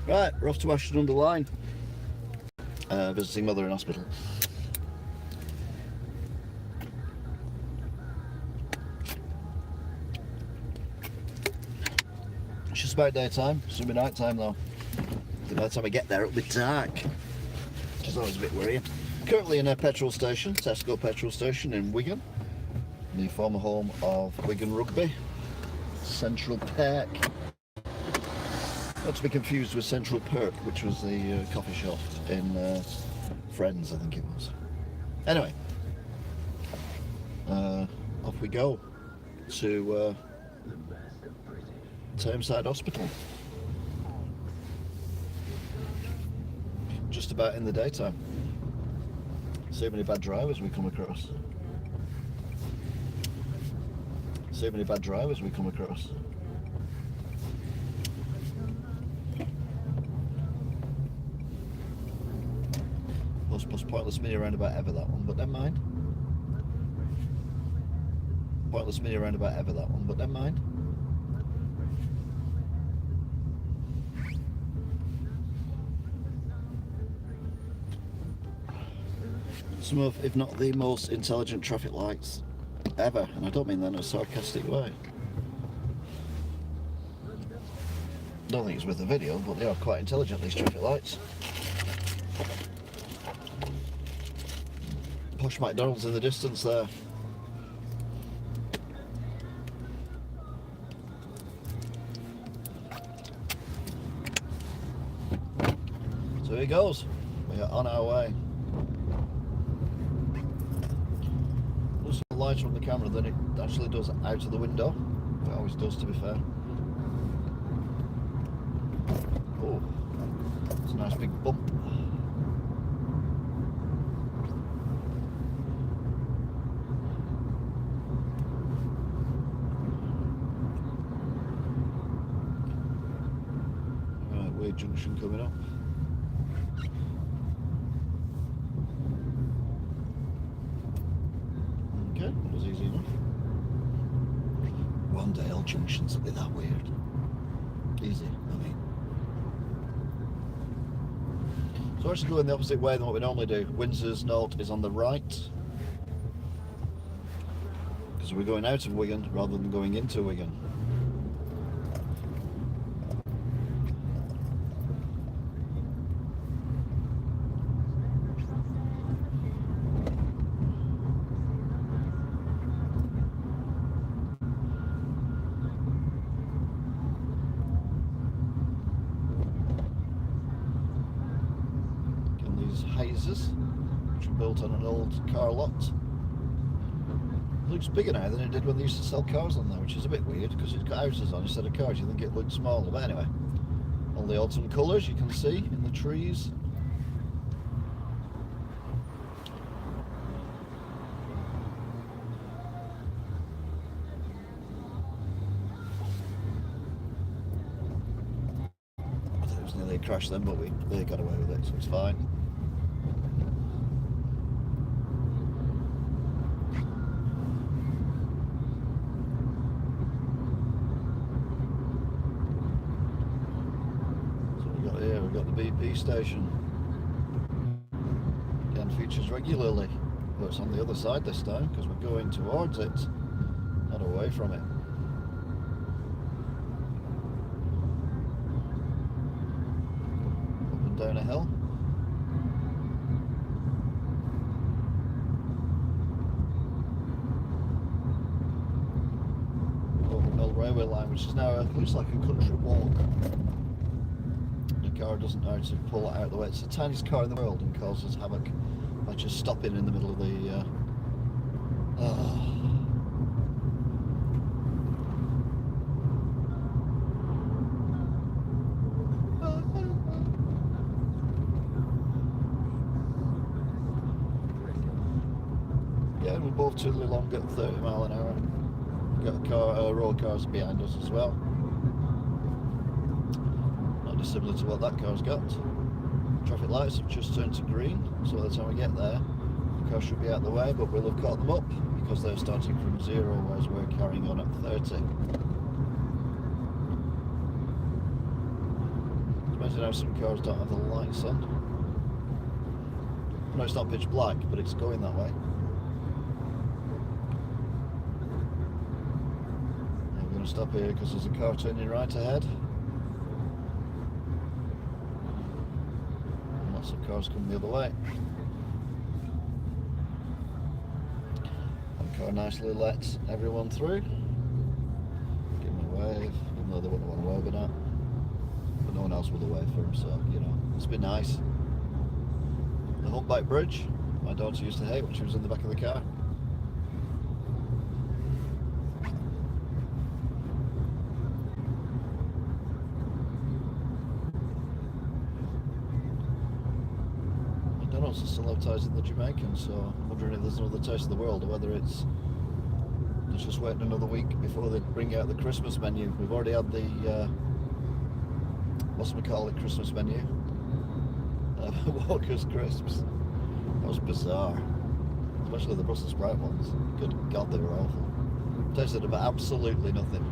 Right, we're off to Ashton-under-Lyne, visiting mother in hospital. It's just about daytime, soon be night time though. By the time I get there it'll be dark, which is always a bit worrying. Currently in a petrol station, Tesco petrol station in Wigan, the former home of Wigan Rugby, Central Park. Not to be confused with Central Perk, which was the coffee shop in Friends, I think it was. Anyway, off we go to Tameside Hospital. Just about in the daytime. So many bad drivers we come across. So many bad drivers we come across. Most pointless mini roundabout ever, that one, but never mind. Pointless mini roundabout ever, that one, but never mind. Some of, if not the most intelligent traffic lights ever, and I don't mean that in a sarcastic way. Don't think it's worth the video, but they are quite intelligent, these traffic lights. Posh McDonald's in the distance there. So here goes. We are on our way. Looks lighter on the camera than it actually does out of the window. It always does, to be fair. Oh, it's a nice big bump. Junction coming up. Okay, that was easy enough. One day all junctions will be that weird. Easy, I mean. So we're actually going the opposite way than what we normally do. Windsor's note is on the right, because we're going out of Wigan rather than going into Wigan. Which were built on an old car lot. It looks bigger now than it did when they used to sell cars on there, which is a bit weird because it's got houses on instead of cars. You think it looked smaller, but anyway. All the autumn colours you can see in the trees. I thought it was nearly a crash then, but they got away with it, so it's fine. We've got the BP station. Again, features regularly, but it's on the other side this time because we're going towards it, not away from it. Up and down a hill. Over Mill Railway Line, which is now looks like a country walk. Car doesn't know how to pull it out of the way. It's the tiniest car in the world and causes havoc by just stopping in the middle of the yeah, we're both totally long at 30 mile an hour. We've got road cars behind us as well. Similar to what that car's got. Traffic lights have just turned to green, so by the time we get there the car should be out of the way, but we'll have caught them up because they're starting from 0 whereas we're carrying on at 30. As you know, some cars don't have the lights on. No, it's not pitch black, but it's going that way. And we're going to stop here because there's a car turning right ahead. And lots of cars coming the other way. And car nicely lets everyone through. Give them a wave, even though they wouldn't want to wave at that. But no one else will wave for him, so, you know, it's been nice. The humpback bridge, my daughter used to hate when she was in the back of the car. McDonald's is still advertising the Jamaican, so I'm wondering if there's another taste of the world, or whether it's just waiting another week before they bring out the Christmas menu. We've already had the Christmas menu. Walker's crisps. That was bizarre. Especially the Brussels sprout ones. Good God, they were awful. Tasted of absolutely nothing.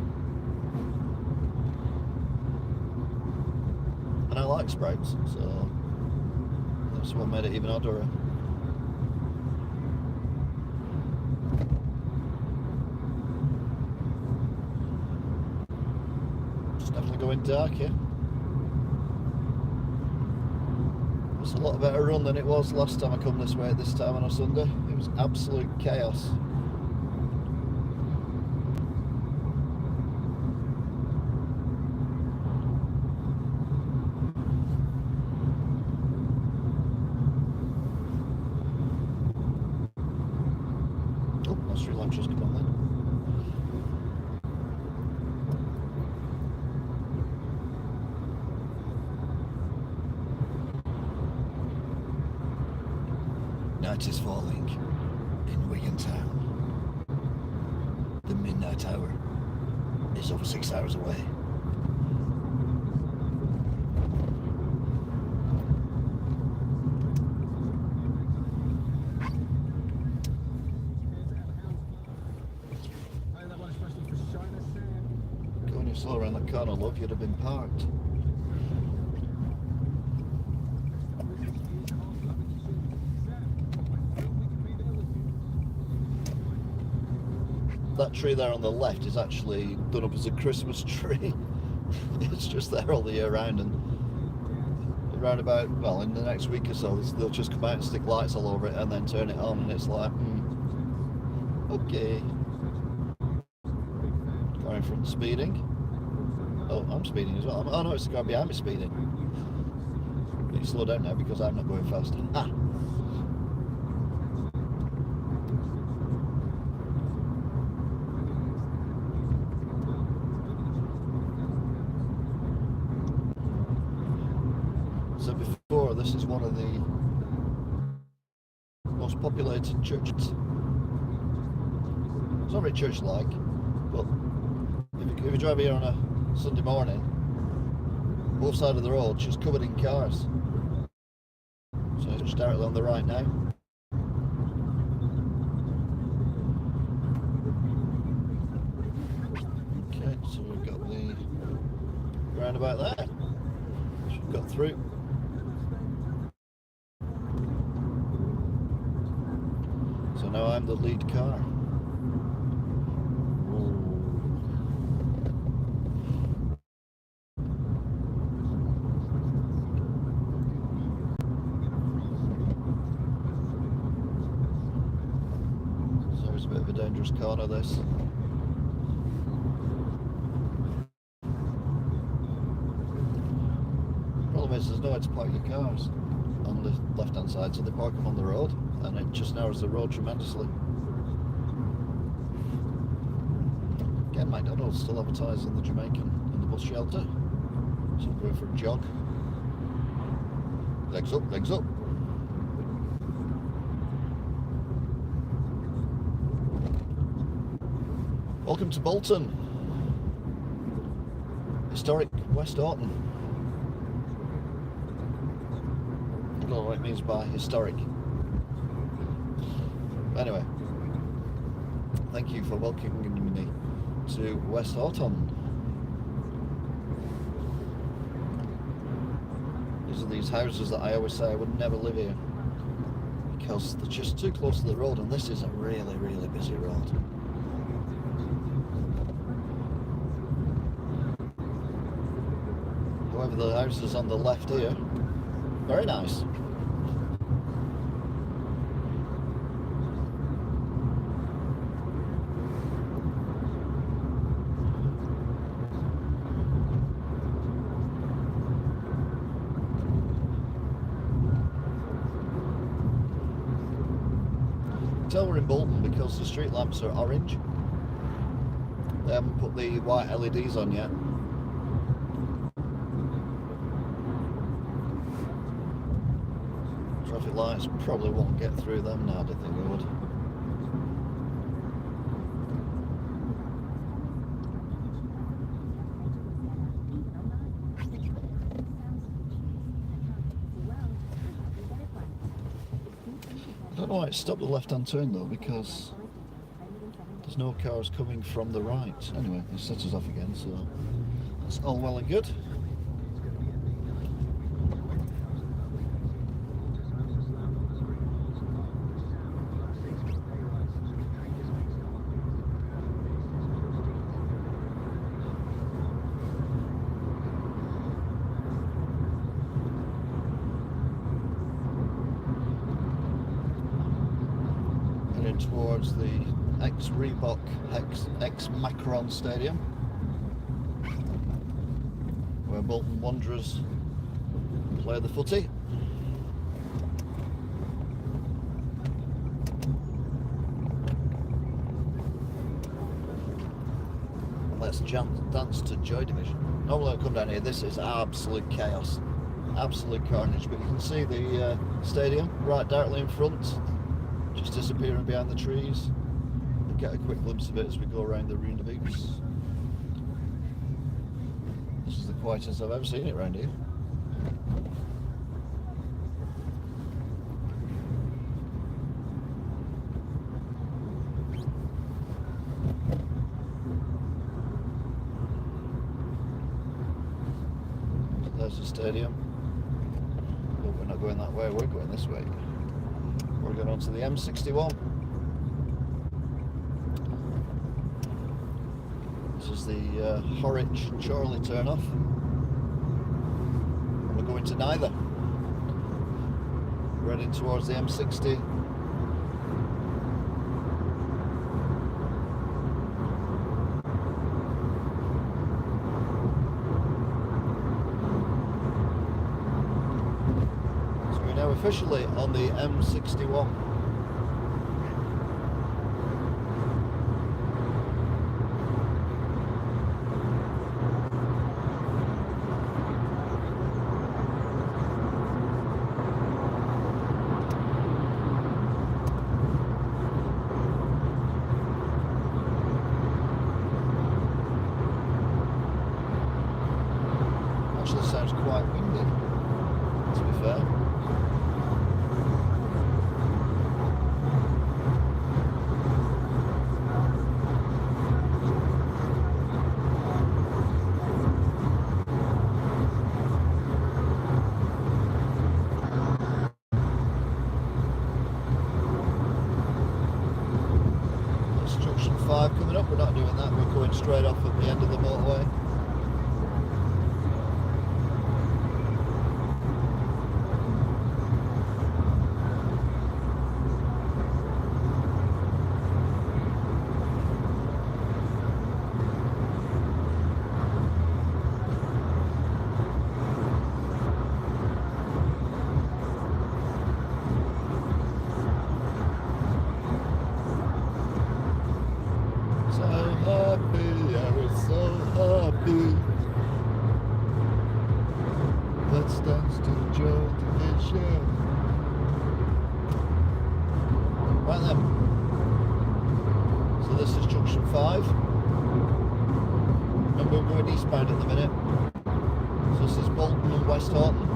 And I like sprouts, so that's what made it even odder. It's definitely going dark here. It's a lot better run than it was last time I come this way at this time on a Sunday. It was absolute chaos. Oh, that's three launches come on then. Night is falling in Wigan town. The midnight hour is over 6 hours away. Going any slow around that corner, love, you'd have been parked. That tree there on the left is actually done up as a Christmas tree. It's just there all the year round, and around about, well, in the next week or so, they'll just come out and stick lights all over it and then turn it on, and it's like, okay. Car in front speeding. Oh, I'm speeding as well. Oh no, it's the car behind me speeding. You slow down now because I'm not going fast. Ah. So before, this is one of the most populated churches. It's not very church-like, but if you drive here on a Sunday morning, both sides of the road just covered in cars. So it's just directly on the right now. Okay, so we've got the roundabout there, which we've got through. So now I'm the lead car. So it's a bit of a dangerous corner, this. Problem is, there's nowhere to park your cars on the left hand side, so they park them on the road, and it just narrows the road tremendously. Again, McDonald's still advertising the Jamaican in the bus shelter, so I'm going for a jog. Legs up, legs up. Welcome to Bolton, historic West Orton. I don't know what it means by historic. Anyway, thank you for welcoming me to West Orton. because of these houses that I always say I would never live here, because they're just too close to the road, and this is a really, really busy road. However, the houses on the left here, very nice. Tell we're in Bolton because the street lamps are orange. They haven't put the white LEDs on yet. Traffic lights probably won't get through them now, I don't think they would. I don't know why it stopped the left-hand turn though, because there's no cars coming from the right. Anyway, it sets us off again, so that's all well and good. Towards the ex-Reebok, ex-Macron Stadium, where Bolton Wanderers play the footy. And let's dance to Joy Division. Normally I come down here, this is absolute chaos, absolute carnage, but you can see the stadium right directly in front, just disappearing behind the trees. We'll get a quick glimpse of it as we go around the Arena Beats. This is the quietest I've ever seen it around here. So there's the stadium. But we're not going that way, we're going this way. We're going on to the M61. This is the Horwich Chorley turn-off. We're going to neither. We're heading towards the M60. So we're now officially on the M61. Actually sounds quite windy, to be fair. That's junction 5 coming up. We're not doing that, we're going straight off at the end of the motorway. Let's dance to Joy Division. Right then. So this is junction 5. Remember we're going eastbound at the minute. So this is Bolton and West Horton.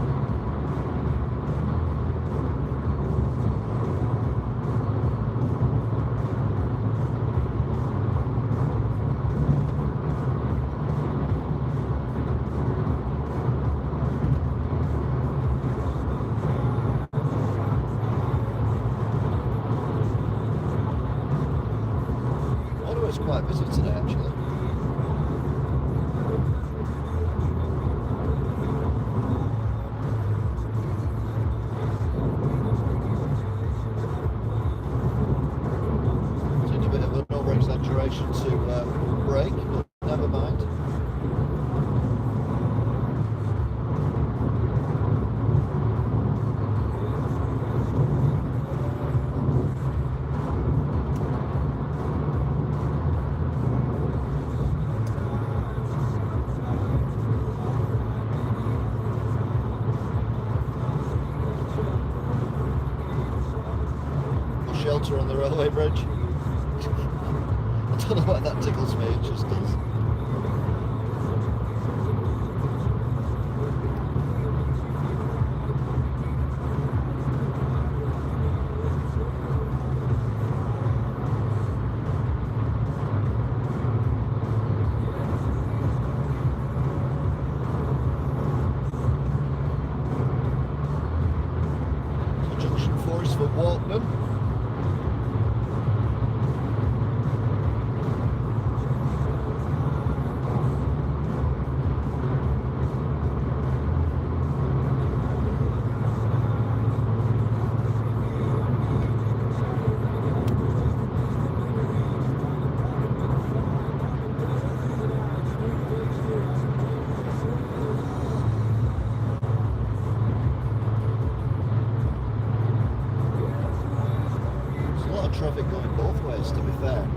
decision to brake, but never mind. Shelter on the railway bridge. I don't know why that tickles me, it just does. So junction 4 is for Bolton. Traffic going both ways, to be fair.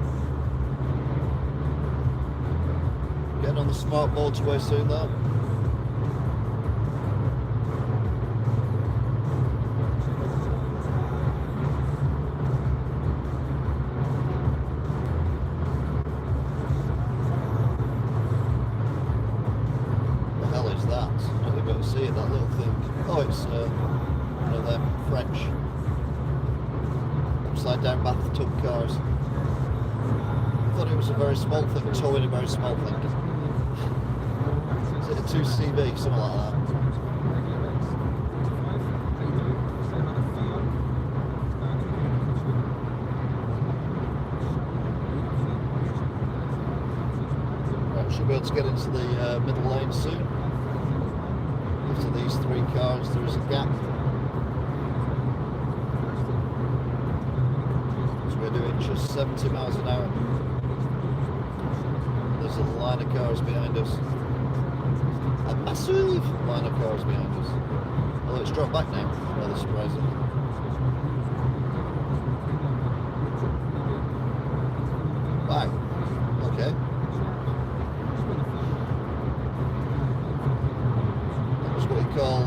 Getting on the smart motorway soon though. What the hell is that? I don't think I've got to see it, that little thing. Oh, it's one of them French upside down bathtub cars. I thought it was a very small thing, towing a very small thing. Is it a 2CV, something like that? Right, should be able to get into the middle lane soon. After these 3 cars, there is a gap. We're doing just 70 miles an hour. There's a line of cars behind us. A massive line of cars behind us. Although it's dropped back now, rather surprising. Wow. Okay. That's what you call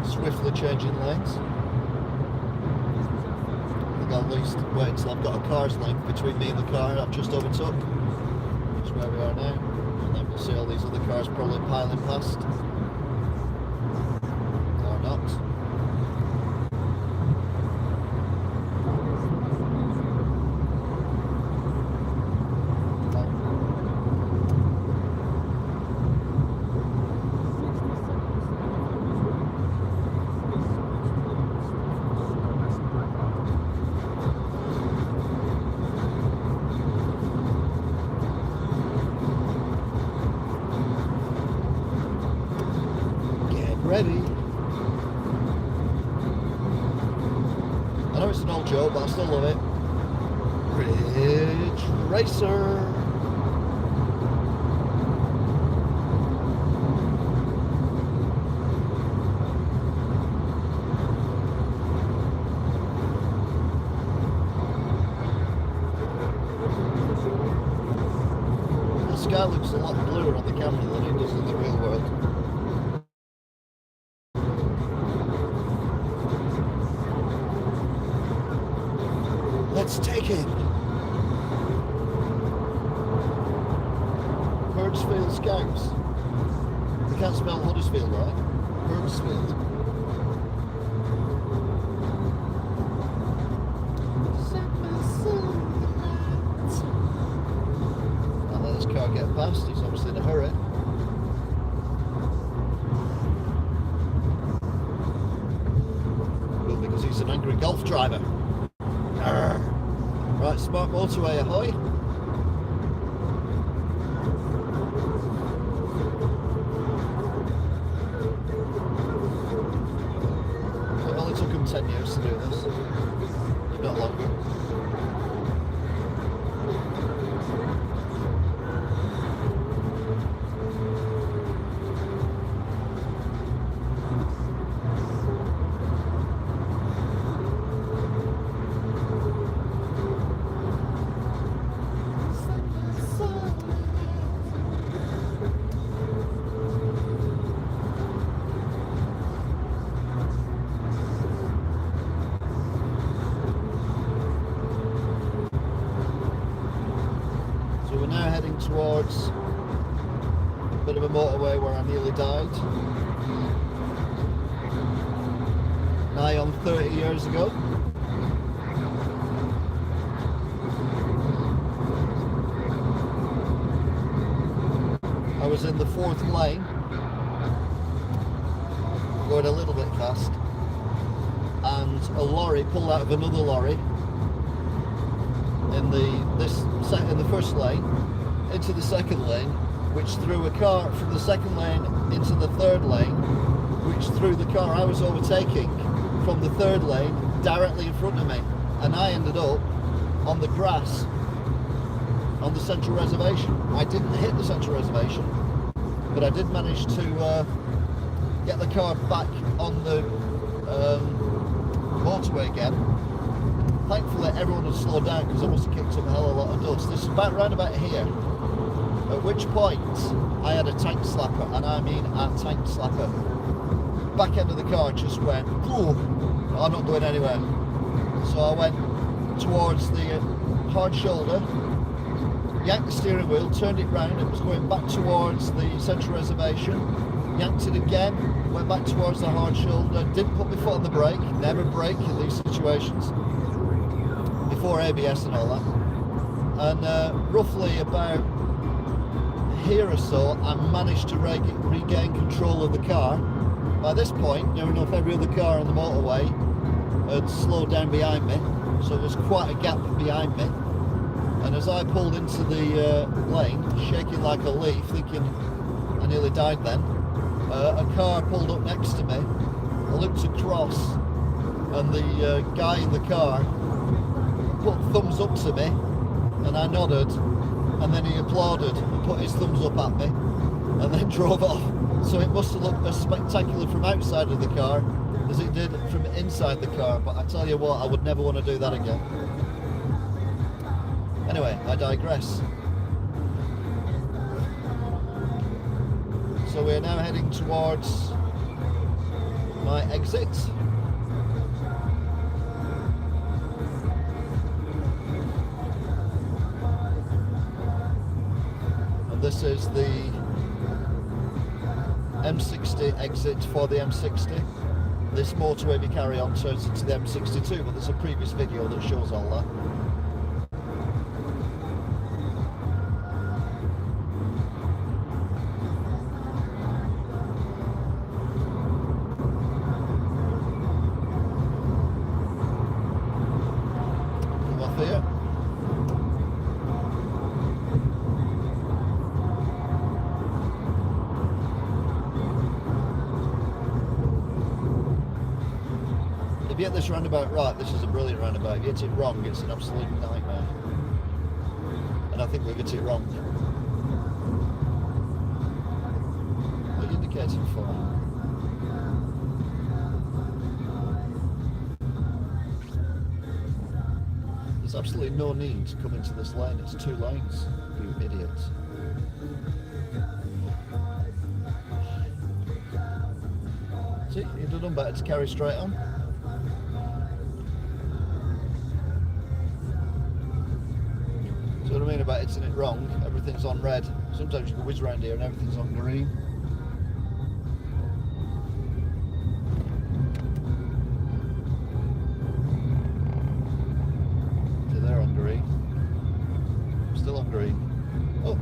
swiftly changing lanes. At least wait until I've got a car's length between me and the car I've just overtook, which is where we are now, and then we'll see all these other cars probably piling past, or not. Ready. I know it's an old joke, but I still love it. Ridge Racer. The sky looks a lot bluer on the camera than it does in the real world. Let's take it. Huddersfield Scouts. You can't spell Huddersfield, right? Huddersfield. And let this car get past. He's obviously in a hurry. Well, because he's an angry golf driver. Arrgh. Right, smart motorway, ahoy. It only took him 10 years to do this, if not longer. towards a bit of a motorway where I nearly died. Nigh on 30 years ago. I was in the 4th lane, going a little bit fast, and a lorry pulled out of another lorry in the first lane into the 2nd lane, which threw a car from the 2nd lane into the 3rd lane, which threw the car I was overtaking from the 3rd lane directly in front of me, and I ended up on the grass on the central reservation. I didn't hit the central reservation, but I did manage to get the car back on the motorway again. Thankfully everyone had slowed down because I must have kicked up a hell of a lot of dust. This is round about here, at which point I had a tank slapper, and I mean a tank slapper. Back end of the car just went, oh, I'm not going anywhere. So I went towards the hard shoulder, yanked the steering wheel, turned it round, it was going back towards the central reservation, yanked it again, went back towards the hard shoulder, didn't put my foot on the brake, never brake in these situations, before ABS and all that, and roughly about here or so I managed to regain control of the car. By this point, near enough every other car on the motorway had slowed down behind me, so there was quite a gap behind me. And as I pulled into the lane, shaking like a leaf, thinking I nearly died then, a car pulled up next to me. I looked across, and the guy in the car put thumbs up to me, and I nodded, and then he applauded and put his thumbs up at me, and then drove off. So it must have looked as spectacular from outside of the car as it did from inside the car, but I tell you what, I would never want to do that again. Anyway, I digress. So we're now heading towards my exit. And this is the M60 exit for the M60. This motorway we carry on turns into the M62, but there's a previous video that shows all that. Come off here. If you get this roundabout right, this is a brilliant roundabout. If you hit it wrong, it's an absolute nightmare. And I think we've hit it wrong. What are you indicating for? There's absolutely no need to come into this lane. It's 2 lanes, you idiots. See, you'd have done better to carry straight on. See what I mean about hitting it wrong? Everything's on red. Sometimes you can whiz around here and everything's on green. See, they're on green. Still on green. Oh,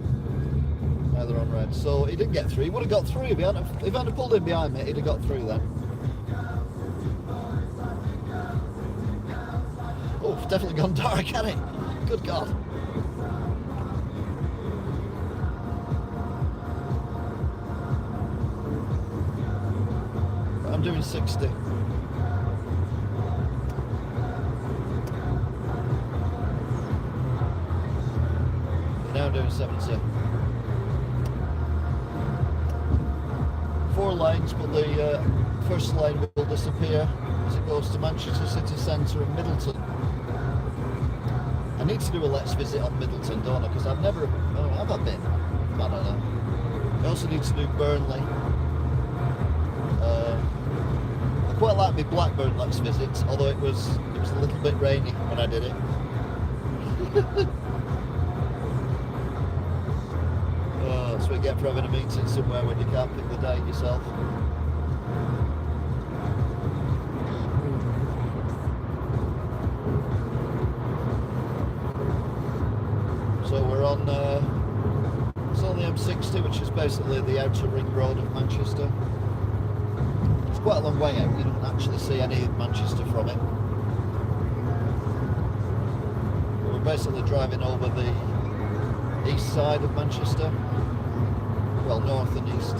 now they're on red. So he didn't get through. He would have got through if he hadn't pulled in behind me. He'd have got through then. Oh, it's definitely gone dark, hasn't it? Good God. I'm doing 60. You're now doing 70. 4 lanes, but the first lane will disappear as it goes to Manchester City Centre and Middleton. I need to do a Let's Visit on Middleton, don't I? Because I've never... Oh, have I been? I don't know. I also need to do Burnley. I quite like my Blackburn Let's Visit, although it was a little bit rainy when I did it. what you get for having a meeting somewhere when you can't pick the date yourself. So we're on, it's on the M60, which is basically the outer ring road of Manchester. It's quite a long way out, you don't actually see any of Manchester from it. We're basically driving over the east side of Manchester, well, north and east.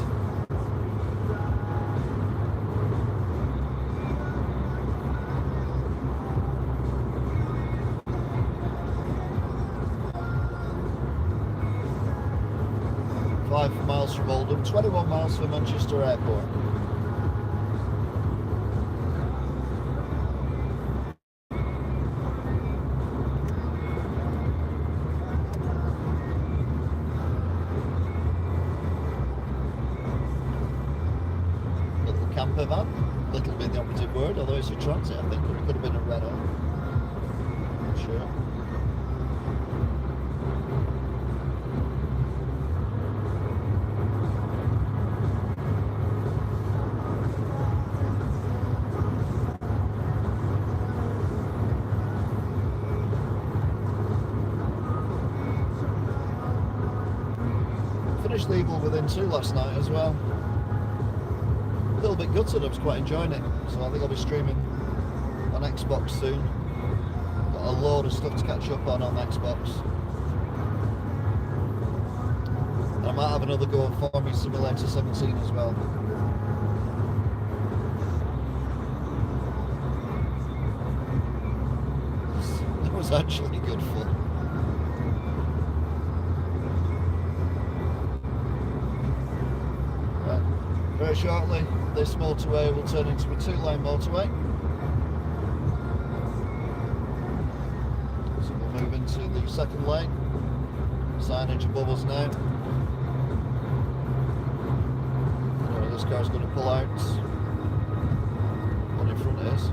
Miles from Bolton, 21 miles from Manchester Airport. Little camper van, little being the operative word, although it's a transit I think, or it could have been a Renault. Not sure. Finished legal within 2 last night as well. A little bit gutted, I was quite enjoying it, so I think I'll be streaming on Xbox soon. Got a load of stuff to catch up on Xbox. And I might have another go on Farming Simulator 17 as well. That was actually good fun. Very shortly, this motorway will turn into a 2-lane motorway. So we'll move into the 2nd lane. Signage above us now. This car's going to pull out. One in front is.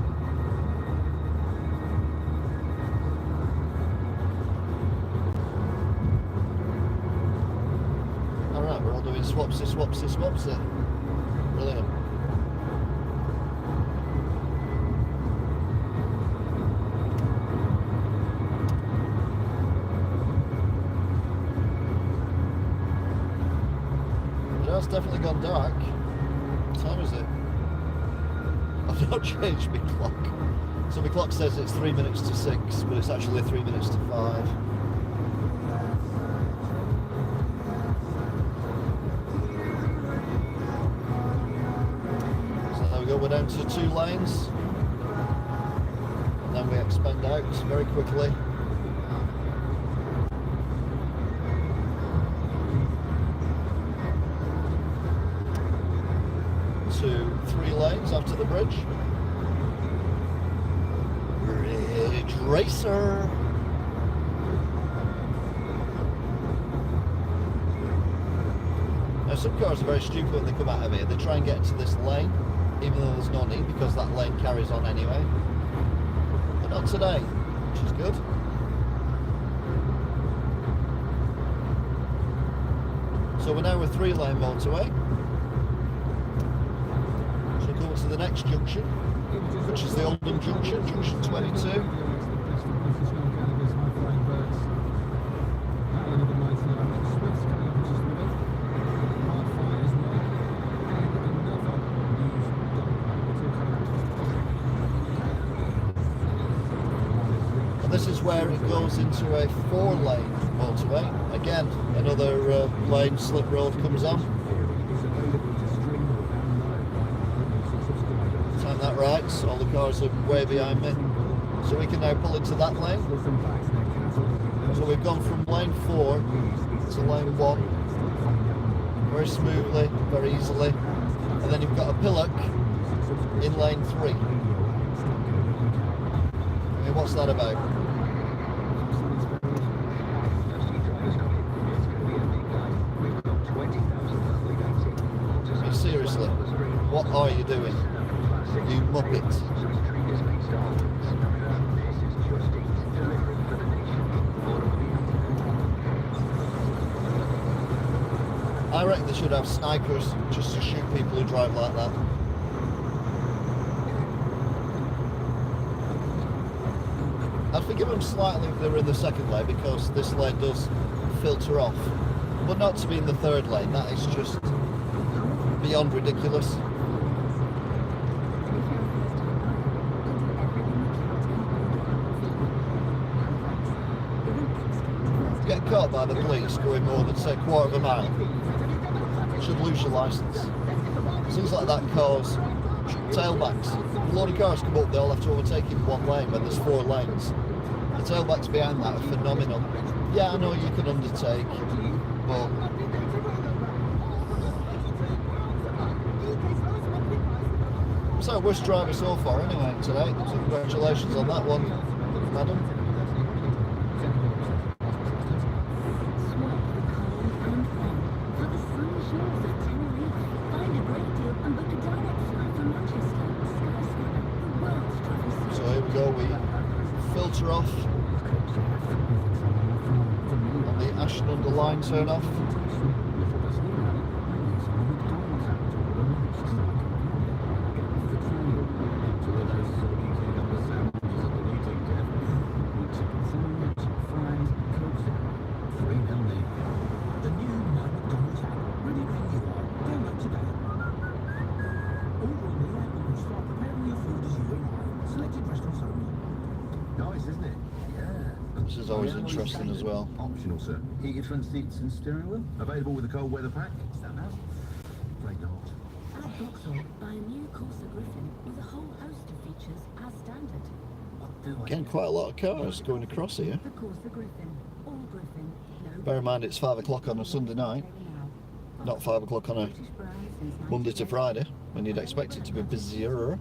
Alright, we're all doing swapsy, swapsy, swapsy. Brilliant. It's definitely gone dark. What time is it? I've not changed my clock. So my clock says it's 3 minutes to 6, but it's actually 3 minutes to 5. We're down to 2 lanes, and then we expand out very quickly. To 3 lanes after the bridge. Bridge racer! Now some cars are very stupid when they come out of here. They try and get into this lane, even though there's no need, because that lane carries on anyway. But not today, which is good. So we're now a 3-lane motorway. So we'll go to the next junction, which is the Oldham Junction, junction 22. This is where it goes into a 4-lane motorway. Again, another lane slip road comes on. Time that right, so all the cars are way behind me. So we can now pull into that lane. So we've gone from lane 4 to lane 1. Very smoothly, very easily. And then you've got a pillock in lane 3. Okay, what's that about? Seriously, what are you doing, you muppet? I reckon they should have snipers just to shoot people who drive like that. I'd forgive them slightly if they were in the second lane, because this lane does filter off. But not to be in the third lane, that is just beyond ridiculous. Get caught by the police going more than, say, a quarter of a mile, you should lose your licence. Things like that cause tailbacks. A lot of cars come up, they all have to overtake in one lane when there's 4 lanes. The tailbacks behind that are phenomenal. Yeah, I know you can undertake, but so worst driver so far anyway today, so congratulations on that one, madam. So here we go, we filter off on the Ashton-under-Lyne turn off. This is always interesting as well. Optional, sir. Heated front seats and steering wheel. Available with a cold weather pack. Is that now? Great not. At Vauxhall, buy a new Corsa Griffin with a whole host of features as standard. Again, quite a lot of cars going across here. The Corsa Griffin. All Griffin. No Bear in mind it's 5 o'clock on a Sunday night, not 5 o'clock on a Monday to Friday, when you'd expect it to be busier.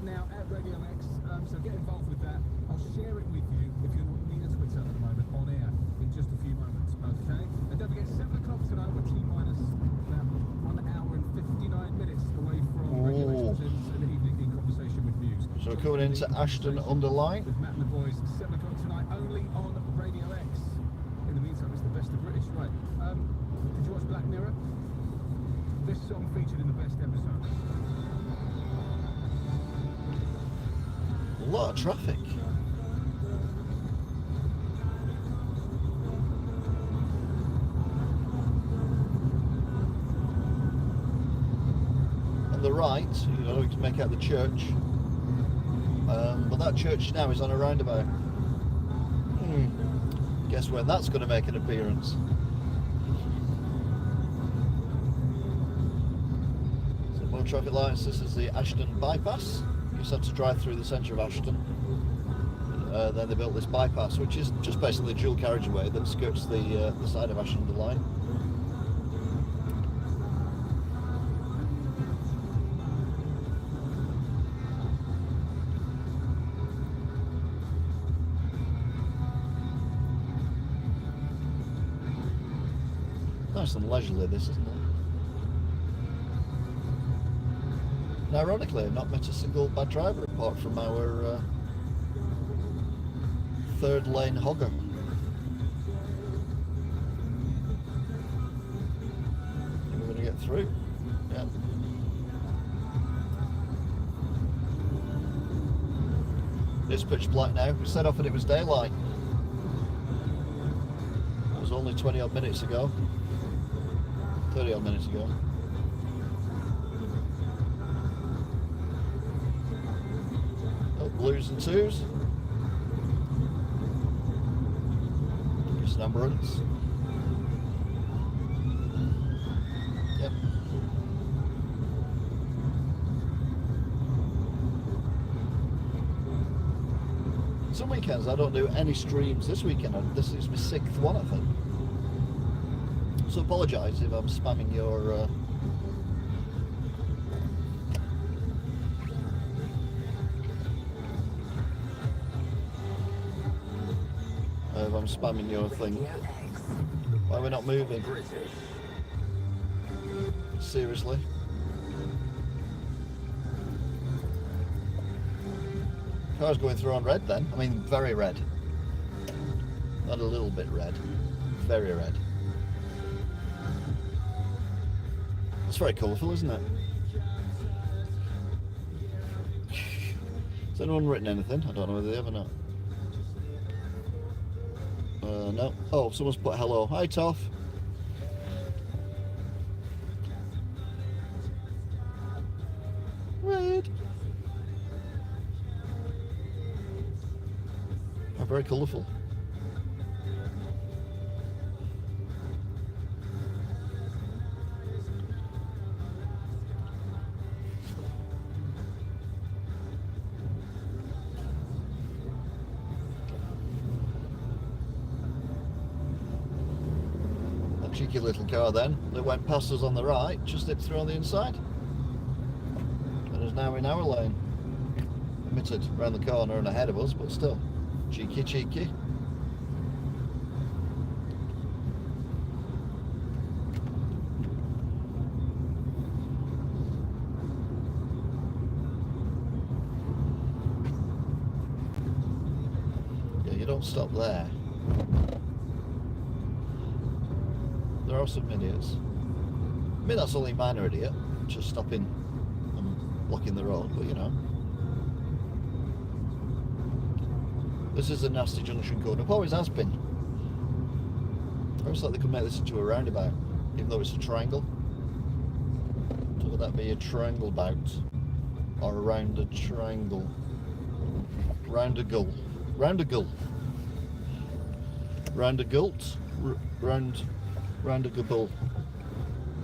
Now at Radio X, so get involved with that. I'll share it with you if you're not near Twitter at the moment on air in just a few moments, okay? And don't forget, 7 o'clock tonight, we're T-minus about 1 hour and 59 minutes away from Radio X presents an evening in conversation with Muse. So we're coming into Ashton-under-Lyne. With Matt and the boys, 7 o'clock tonight, only on Radio X. In the meantime, it's the best of British, right? Did you watch Black Mirror? This song featured in the best episode. A lot of traffic. On the right, you know, you can make out the church, but that church now is on a roundabout. Guess when that's going to make an appearance. So more traffic lights. This is the Ashton bypass. You just have to drive through the centre of Ashton. Then they built this bypass, which is just basically a dual carriageway that skirts the side of Ashton-under-Lyne. Nice and leisurely, this, isn't it? And ironically, I've not met a single bad driver apart from our third lane hogger. We're going to get through. Yeah. It's pitch black now. We set off and it was daylight. It was only 20 odd minutes ago. 30 odd minutes ago. Oh, blues and twos. Just an ambulance. Yep. Some weekends I don't do any streams. This weekend, this is my 6th one, I think. So apologise if I'm spamming your if I'm spamming your thing. Why are we not moving? Seriously? Car's going through on red then. I mean, very red. Not a little bit red. Very red. It's very colourful, isn't it? Has anyone written anything? I don't know whether they have or not. No. Oh, someone's put hello. Hi, Toff. Red. Oh, very colourful. Cheeky little car then that went past us on the right, just dipped through on the inside and is now in our lane, admitted round the corner and ahead of us, but still cheeky. Yeah, you don't stop there. There are some idiots. I mean, that's only a minor idiot, just stopping and blocking the road, but you know. This is a nasty junction code. It always has been. I always thought they could make this into a roundabout, even though it's a triangle. So would that be a triangle bout? Or around a triangle? Round a gull. Round a gull. Round a gult. Round a gabble.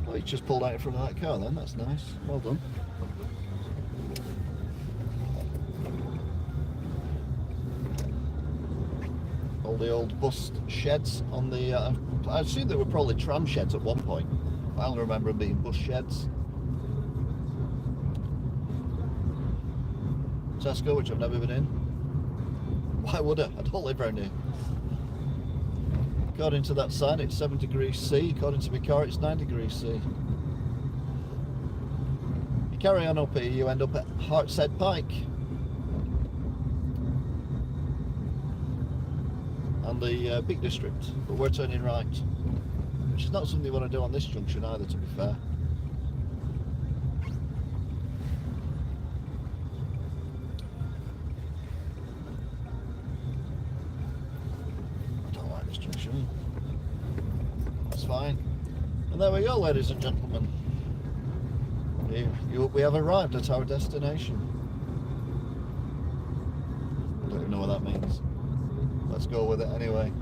Oh, he just pulled out in front of that car then, that's nice. Well done. All the old bus sheds on the... I assume they were probably tram sheds at one point. I only remember them being bus sheds. Tesco, which I've never been in. Why would I? I don't live around here. According to that sign, it's 7 degrees C. According to my car, it's 9 degrees C. You carry on up here, you end up at Hartshead Pike. And the Peak District. But we're turning right. Which is not something you want to do on this junction either, to be fair. That's fine. And there we go, ladies and gentlemen. We have arrived at our destination. I don't even know what that means. Let's go with it anyway.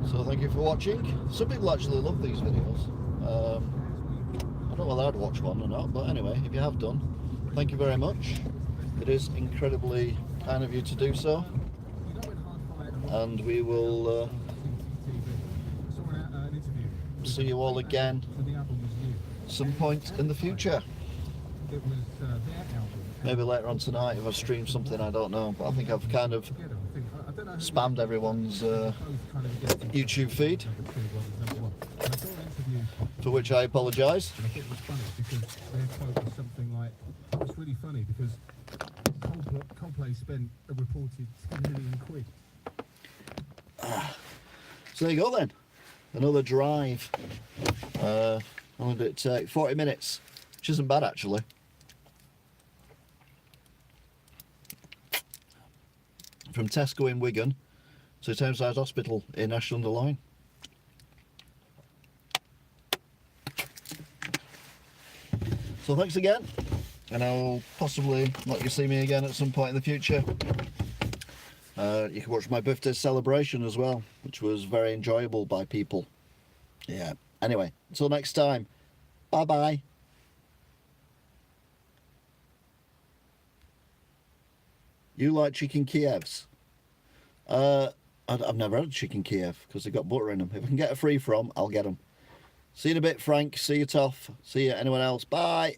So thank you for watching. Some people actually love these videos. I don't know whether I'd watch one or not, but anyway, if you have done, thank you very much. It is incredibly kind of you to do so, and we will see you all again some point in the future. Maybe later on tonight if I stream something, I don't know, but I think I've kind of spammed everyone's YouTube feed, for which I apologise. It's really funny because Coldplay spent a reported £10 million. So there you go then. Another drive. How long did it take? 40 minutes, which isn't bad actually. From Tesco in Wigan to Townside Hospital in Ashton-under-Lyne. So thanks again, and I'll possibly let you see me again at some point in the future. You can watch my birthday celebration as well, which was very enjoyable by people. Yeah. Anyway, until next time, bye bye. You like chicken Kievs? I've never had a chicken Kiev because they've got butter in them. If I can get a free from, I'll get them. See you in a bit, Frank. See you, Toff. See you, anyone else. Bye.